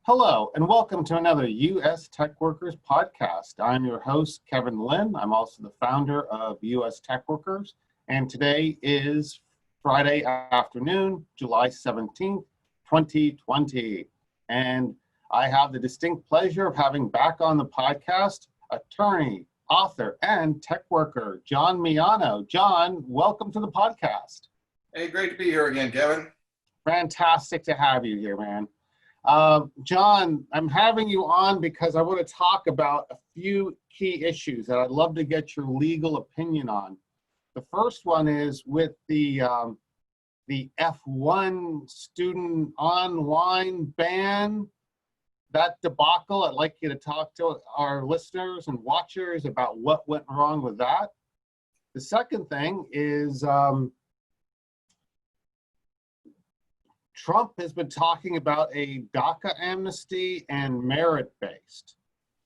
Hello, and welcome to another U.S. Tech Workers podcast. I'm your host, Kevin Lynn. I'm also the founder of U.S. Tech Workers, and today is Friday afternoon, July 17th, 2020. And I have the distinct pleasure of having back on the podcast attorney, author, and tech worker, John Miano. John, welcome to the podcast. Hey, great to be here again, Kevin. Fantastic to have you here, man. John, I'm having you on because I want to talk about a few key issues that I'd love to get your legal opinion on. The first one is with the F1 student online ban, that debacle. I'd like you to talk to our listeners and watchers about what went wrong with that. The second thing is Trump has been talking about a DACA amnesty and merit-based.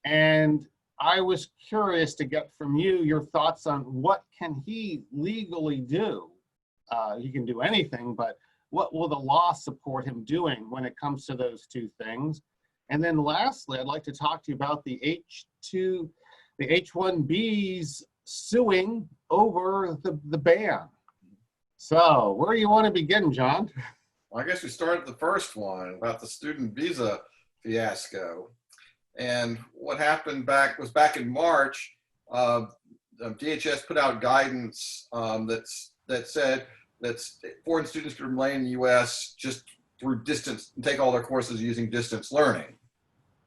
And I was curious to get from you your thoughts on what can he legally do? He can do anything, but what will the law support him doing when it comes to those two things? And then lastly, I'd like to talk to you about the H-1Bs suing over the ban. So where do you want to begin, John? Well, I guess we started the first one about the student visa fiasco. And what happened back in March, DHS put out guidance that said that foreign students could remain in the U.S. just through distance and take all their courses using distance learning.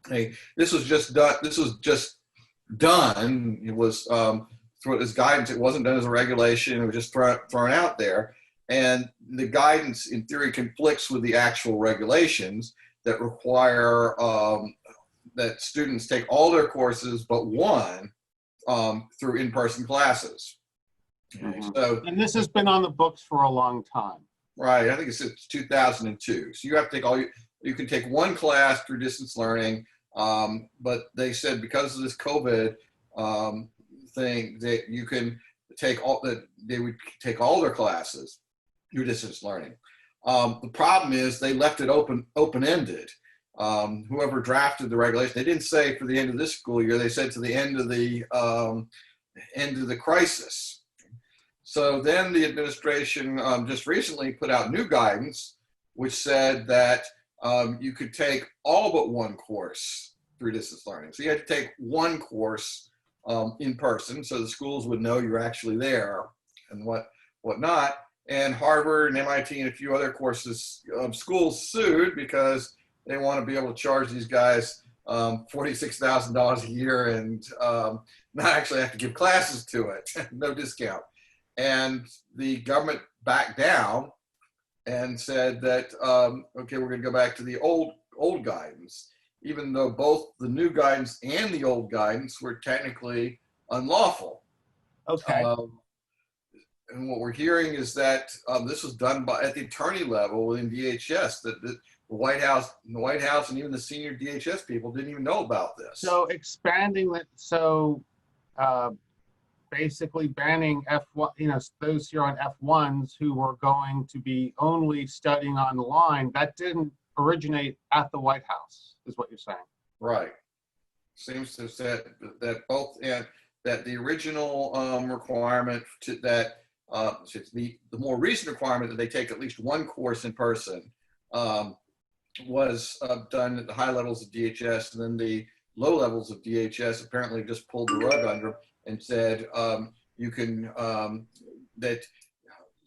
This was just done. It was through this guidance. It wasn't done as a regulation. It was just thrown out there. And the guidance, in theory, conflicts with the actual regulations that require that students take all their courses but one through in-person classes. Mm-hmm. So, and this has been on the books for a long time. Right, I think it's 2002. So you have to take you can take one class through distance learning, but they said because of this COVID thing that you can take they would take all their classes through distance learning. The problem is they left it open-ended. Whoever drafted the regulation, they didn't say for the end of this school year. They said to the end of the crisis. So then the administration just recently put out new guidance, which said that you could take all but one course through distance learning. So you had to take one course in person, so the schools would know you're actually there and whatnot. And Harvard and MIT and a few other schools sued because they want to be able to charge these guys $46,000 a year and not actually have to give classes to it, no discount. And the government backed down and said that, okay, we're going to go back to the old guidance, even though both the new guidance and the old guidance were technically unlawful. Okay. And what we're hearing is that this was done at the attorney level within DHS, that the White House and even the senior DHS people didn't even know about this. So expanding it, so basically banning F1, those here on F1s who were going to be only studying online, that didn't originate at the White House, is what you're saying. Right. Seems to have said that both, and that the original requirement the more recent requirement that they take at least one course in person was done at the high levels of DHS, and then the low levels of DHS apparently just pulled the rug under and said you can that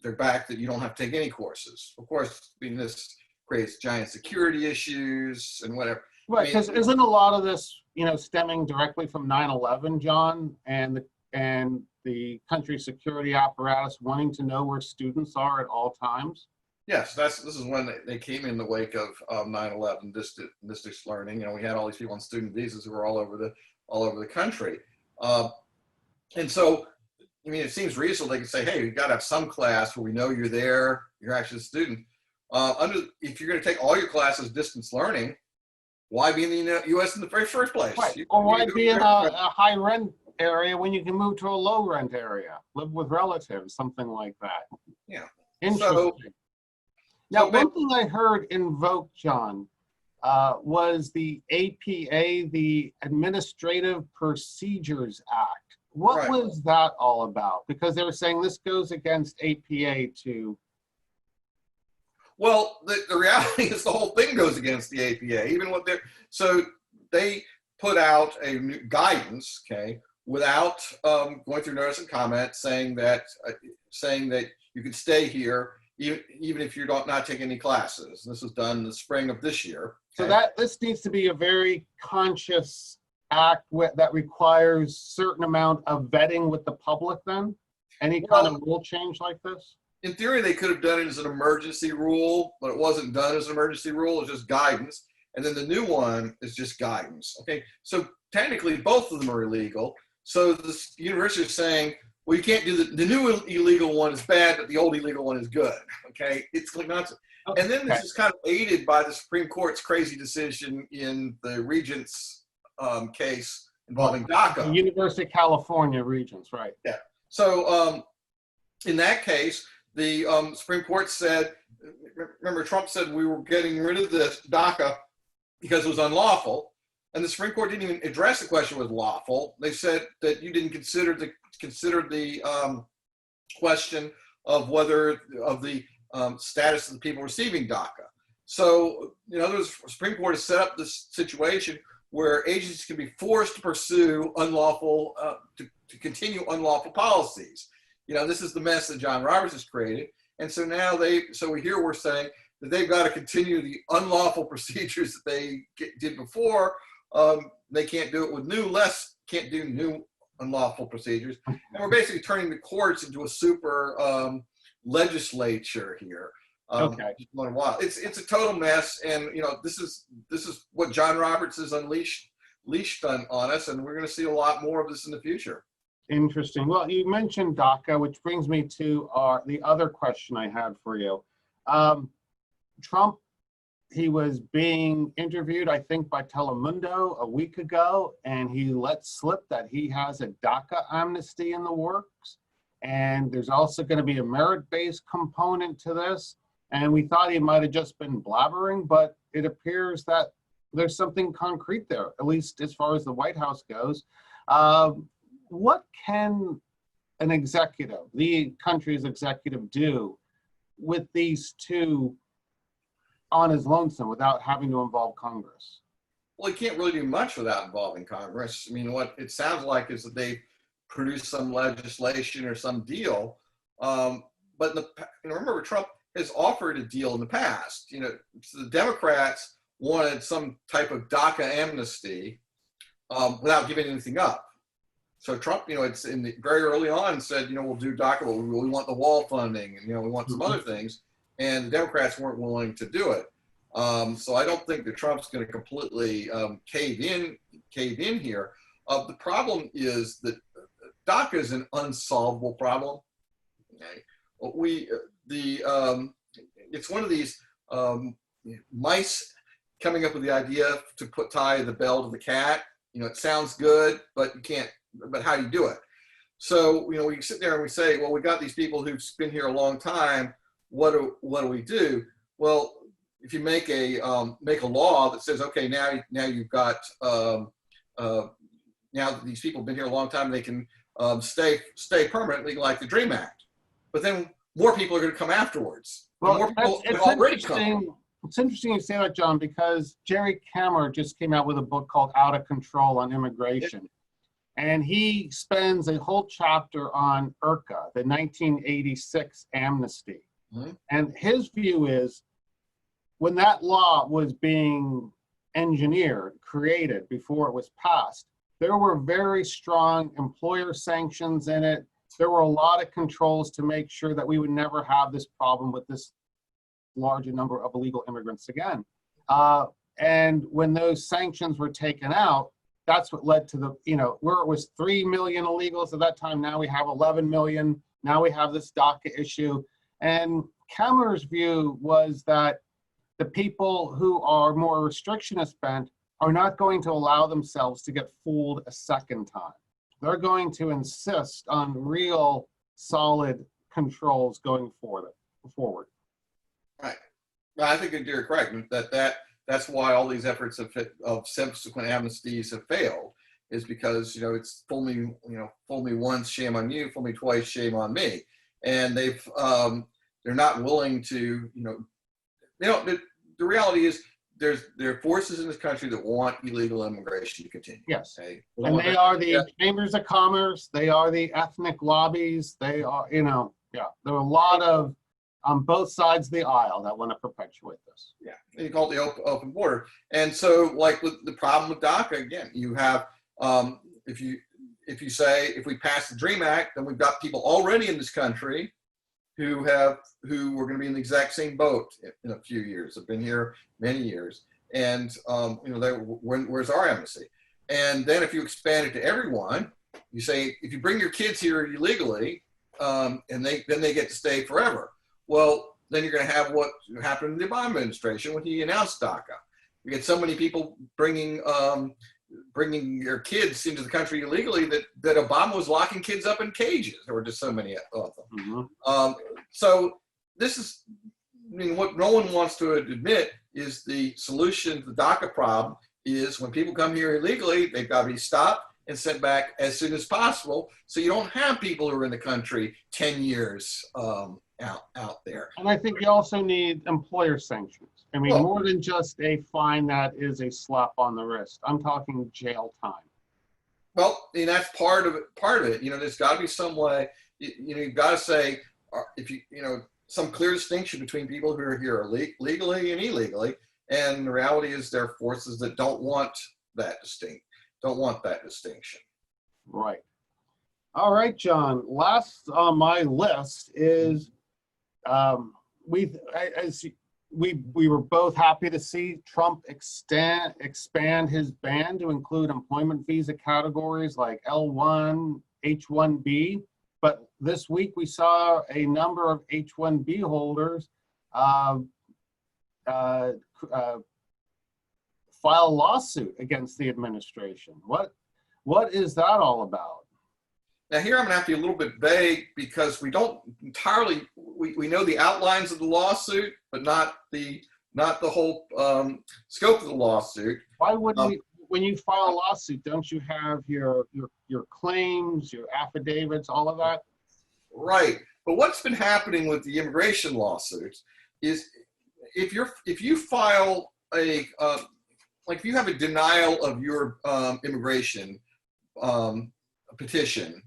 they're back, that you don't have to take any courses. Of course, this creates giant security issues and whatever. Right, because isn't a lot of this, stemming directly from 9/11, John, and the country's security apparatus wanting to know where students are at all times? Yes, this is when they came in the wake of 9/11 distance learning. We had all these people on student visas who were all over the country, and so it seems reasonable. They can say, hey, you got to have some class where we know you're there, you're actually a student. If you're going to take all your classes distance learning, why be in the U.S. in the very first place? Right. Or why be in a high rent area when you can move to a low rent area, live with relatives, something like that? Yeah. Interesting. Now, one thing I heard invoked, John, was the APA, the Administrative Procedures Act. What Right. was that all about? Because they were saying this goes against APA to. Well, the reality is the whole thing goes against the APA. Even what so they put out a new guidance, okay, without going through notice and comment, saying that you can stay here even if you're not taking any classes. This was done in the spring of this year. Okay? So this needs to be a very conscious act that requires certain amount of vetting with the public. Then, any kind of rule change like this. In theory, they could have done it as an emergency rule, but it wasn't done as an emergency rule. It's just guidance. And then the new one is just guidance. Okay, so technically both of them are illegal. So the university is saying, well, you can't do the new illegal one is bad, but the old illegal one is good. Okay, it's like nonsense. Okay. And then this is kind of aided by the Supreme Court's crazy decision in the Regents case involving DACA. The University of California Regents, right? Yeah. So in that case, the Supreme Court said, remember Trump said we were getting rid of this DACA because it was unlawful. And the Supreme Court didn't even address the question was lawful. They said that you didn't consider the question of whether the status of the people receiving DACA. So, the Supreme Court has set up this situation where agencies can be forced to pursue unlawful, to continue unlawful policies. This is the mess that John Roberts has created. And so now we're saying that they've got to continue the unlawful procedures that they did before. They can't do it with can't do new unlawful procedures. And we're basically turning the courts into a super legislature here. Okay. It's a total mess. And, this is what John Roberts has unleashed on us. And we're going to see a lot more of this in the future. Interesting. Well, you mentioned DACA, which brings me to the other question I had for you. Trump, he was being interviewed, I think, by Telemundo a week ago, and he let slip that he has a DACA amnesty in the works. And there's also going to be a merit-based component to this. And we thought he might have just been blabbering, but it appears that there's something concrete there, at least as far as the White House goes. What can an executive, the country's executive, do with these two on his lonesome without having to involve Congress? Well, he can't really do much without involving Congress. I mean, what it sounds like is that they produce some legislation or some deal. But remember, Trump has offered a deal in the past. So the Democrats wanted some type of DACA amnesty without giving anything up. So Trump, it's very early on said, we'll do DACA, but we want the wall funding, and we want some other things, and the Democrats weren't willing to do it. So I don't think that Trump's going to completely cave in here. The problem is that DACA is an unsolvable problem. Okay, it's one of these mice coming up with the idea to tie the bell to the cat. It sounds good, but you can't. But how do you do it? So, we sit there and we say, well, we got these people who've been here a long time. What do we do? Well, if you make a law that says, okay, now you've got now that these people have been here a long time, they can stay permanently, like the DREAM Act. But then more people are going to come afterwards. Well, more people have already come. It's interesting you say that, John, because Jerry Kammer just came out with a book called Out of Control on Immigration. And he spends a whole chapter on IRCA, the 1986 amnesty. Mm-hmm. And his view is when that law was being engineered, created before it was passed, there were very strong employer sanctions in it. There were a lot of controls to make sure that we would never have this problem with this larger number of illegal immigrants again. And when those sanctions were taken out, that's what led to where it was 3 million illegals at that time. Now we have 11 million. Now we have this DACA issue. And Kammer's view was that the people who are more restrictionist bent are not going to allow themselves to get fooled a second time. They're going to insist on real solid controls going forward. Right. I think you're correct that that's why all these efforts of subsequent amnesties have failed, is because, it's fool me once, shame on you, fool me twice, shame on me. And they're not willing to, the reality is there are forces in this country that want illegal immigration to continue. Yes. Okay? And they are the chambers of commerce. They are the ethnic lobbies. They are, there are a lot of, on both sides of the aisle that want to perpetuate this. Yeah, and you call it the open border. And so, like with the problem with DACA, again, you have, if you say, if we pass the DREAM Act, then we've got people already in this country who are going to be in the exact same boat in a few years. Have been here many years, and where's our amnesty? And then if you expand it to everyone, you say if you bring your kids here illegally, and then they get to stay forever. Well, then you're going to have what happened in the Obama administration when he announced DACA. You get so many people bringing your kids into the country illegally that Obama was locking kids up in cages. There were just so many of them. Mm-hmm. So this is, what no one wants to admit is the solution to the DACA problem is when people come here illegally, they've got to be stopped and sent back as soon as possible. So you don't have people who are in the country 10 years out there. And I think you also need employer sanctions. I mean, more than just a fine that is a slap on the wrist. I'm talking jail time. Well, and that's part of it. There's got to be some way. You've got to say, some clear distinction between people who are here legally and illegally. And the reality is, there are forces that don't want that distinction. Right. All right, John. Last on my list is we were both happy to see Trump expand his ban to include employment visa categories like L1, H-1B. But this week we saw a number of H-1B holders file a lawsuit against the administration. What is that all about? Now here I'm going to have to be a little bit vague because we don't entirely, we know the outlines of the lawsuit, but not the whole scope of the lawsuit. Why wouldn't when you file a lawsuit, don't you have your claims, your affidavits, all of that? Right. But what's been happening with the immigration lawsuits is if you file if you have a denial of your immigration petition,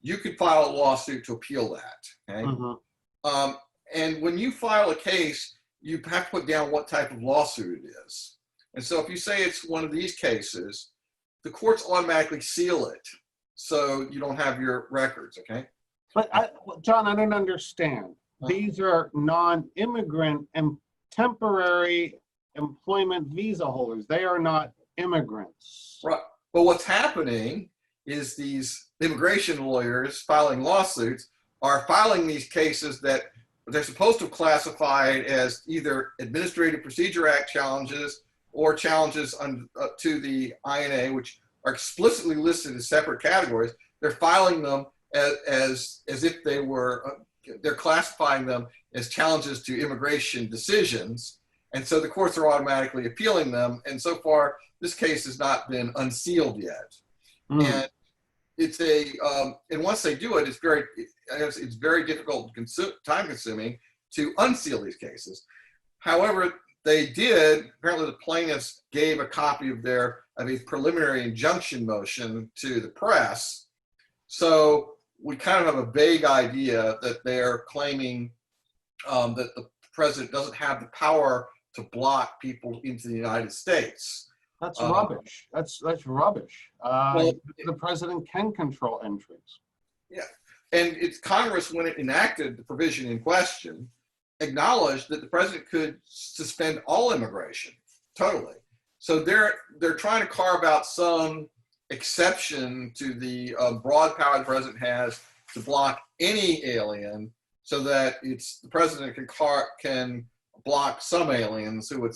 you could file a lawsuit to appeal that. Okay. Mm-hmm. And when you file a case, you have to put down what type of lawsuit it is. And so if you say it's one of these cases, the courts automatically seal it, so you don't have your records. Okay. But John, I don't understand. These are non-immigrant and temporary employment visa holders. They are not immigrants. Right. But what's happening is these immigration lawyers filing lawsuits are filing these cases that they're supposed to classify as either Administrative Procedure Act challenges or challenges to the INA, which are explicitly listed as separate categories. They're filing them as if they were, they're classifying them as challenges to immigration decisions. And so the courts are automatically appealing them. And so far, this case has not been unsealed yet. Mm. And it's and once they do it, it's very difficult, time consuming to unseal these cases. However, they did, apparently the plaintiffs gave a copy of a preliminary injunction motion to the press. So we kind of have a vague idea that they're claiming that the president doesn't have the power to block people into the United States. That's rubbish. That's rubbish. The president can control entries. Yeah, and it's Congress, when it enacted the provision in question, acknowledged that the president could suspend all immigration totally. So they're trying to carve out some exception to the broad power the president has to block any alien, so that the president can block some aliens who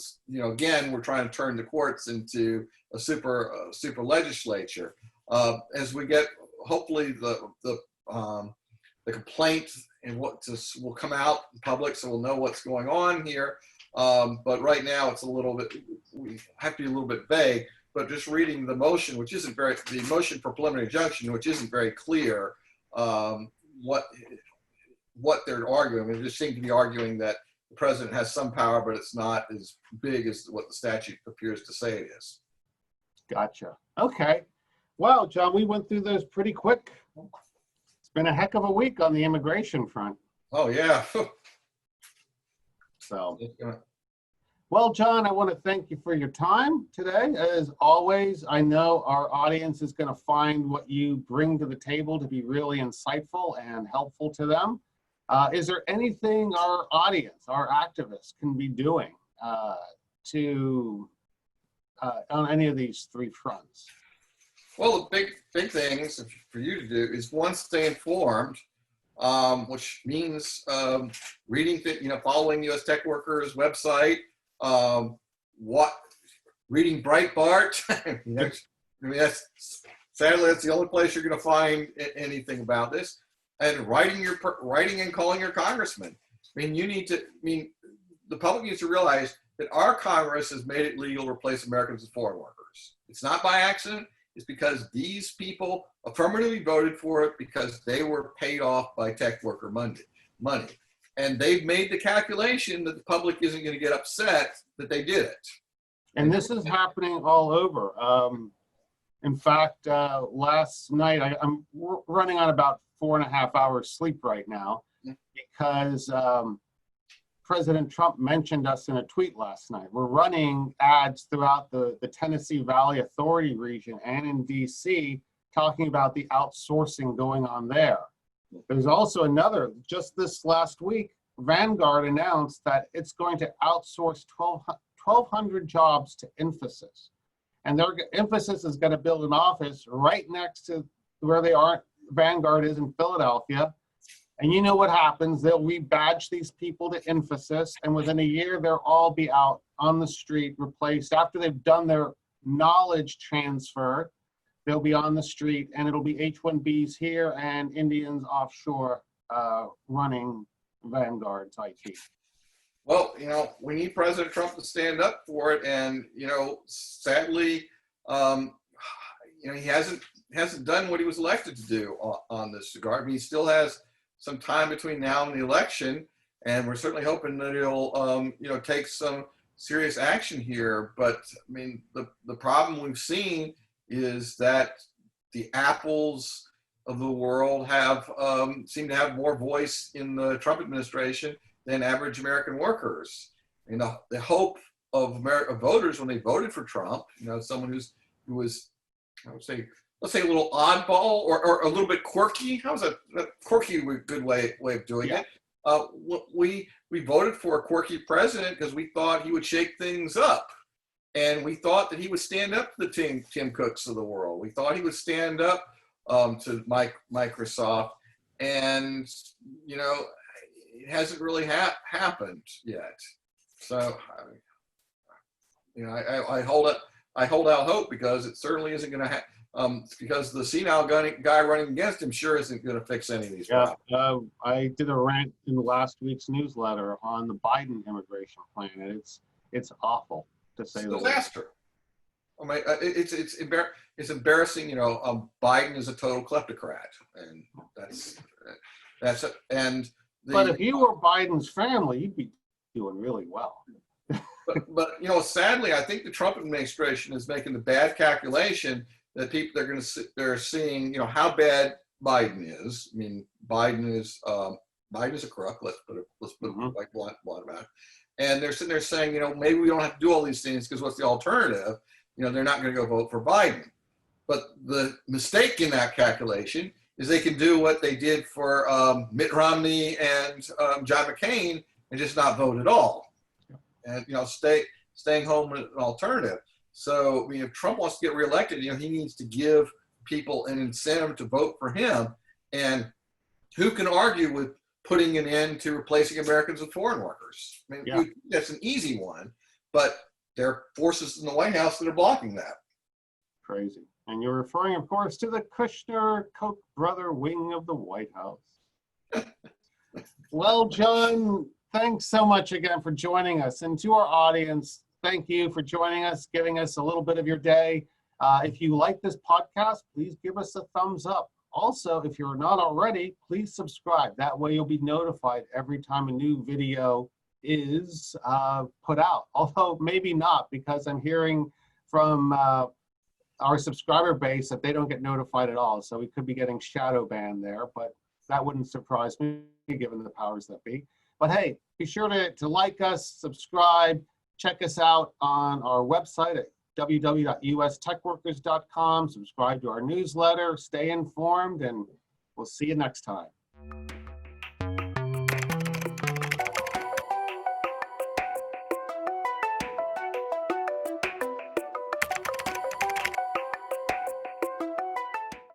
again, we're trying to turn the courts into a super legislature. As we get, hopefully the complaint and what will come out in public, so we'll know what's going on here. But right now it's a little bit, we have to be a little bit vague, but just reading the motion, the motion for preliminary injunction, which isn't very clear what they're arguing. They just seem to be arguing that the president has some power, but it's not as big as what the statute appears to say it is. Gotcha. Okay. Well, John, we went through those pretty quick. It's been a heck of a week on the immigration front. Oh, yeah. So, well, John, I want to thank you for your time today. As always, I know our audience is going to find what you bring to the table to be really insightful and helpful to them. Is there anything our audience, our activists, can be doing on any of these three fronts? Well, the big things for you to do is, one, stay informed, which means reading, following U.S. Tech Workers website, reading Breitbart. Sadly, that's the only place you're going to find anything about this. And writing and calling your congressman. The public needs to realize that our Congress has made it legal to replace Americans with foreign workers. It's not by accident. It's because these people affirmatively voted for it because they were paid off by tech worker money. And they've made the calculation that the public isn't going to get upset that they did it. And this is happening all over. In fact, last night, I'm running on about 4.5 hours sleep right now because President Trump mentioned us in a tweet last night. We're running ads throughout the Tennessee Valley Authority region and in DC talking about the outsourcing going on there. There's also another, just this last week, Vanguard announced that it's going to outsource 1,200 jobs to Infosys. And their Infosys is going to build an office right next to where Vanguard is in Philadelphia. And you know what happens? They'll rebadge these people to Infosys, and within a year, they'll all be out on the street, replaced. After they've done their knowledge transfer, they'll be on the street, and it'll be H-1Bs here and Indians offshore running Vanguard's IT. Well, we need President Trump to stand up for it, and sadly, he hasn't done what he was elected to do on this regard. He still has some time between now and the election, and we're certainly hoping that he'll take some serious action here. But the problem we've seen is that the Apples of the world seem to have more voice in the Trump administration than average American workers. The hope of voters when they voted for Trump, someone who was, I would say, let's say a little oddball or a little bit quirky. How's a quirky good way of doing it? We voted for a quirky president because we thought he would shake things up. And we thought that he would stand up to the Tim Cooks of the world. We thought he would stand up to Microsoft. And, it hasn't really happened yet. So, I hold out hope because it certainly isn't going to happen. Because the senile guy running against him sure isn't going to fix any of these problems. I did a rant in the last week's newsletter on the Biden immigration plan, and it's awful to say the least. Disaster. It's embarrassing. Biden is a total kleptocrat, and that's it. And but if you were Biden's family, you'd be doing really well. but sadly, I think the Trump administration is making the bad calculation that people they're seeing how bad Biden is. Biden is a crook. Let's put it like blunt about it. And they're sitting there saying maybe we don't have to do all these things because what's the alternative? They're not going to go vote for Biden. But the mistake in that calculation is they can do what they did for Mitt Romney and John McCain and just not vote at all, and staying home with an alternative. So, if Trump wants to get reelected, he needs to give people an incentive to vote for him. And who can argue with putting an end to replacing Americans with foreign workers? That's an easy one, but there are forces in the White House that are blocking that. Crazy. And you're referring, of course, to the Kushner-Koch brother wing of the White House. Well, John, thanks so much again for joining us. And to our audience, thank you for joining us, giving us a little bit of your day. If you like this podcast, please give us a thumbs up. Also, if you're not already, please subscribe. That way you'll be notified every time a new video is put out. Although maybe not, because I'm hearing from our subscriber base that they don't get notified at all. So we could be getting shadow banned there, but that wouldn't surprise me given the powers that be. But hey, be sure to like us, subscribe, check us out on our website at www.ustechworkers.com. Subscribe to our newsletter, stay informed, and we'll see you next time.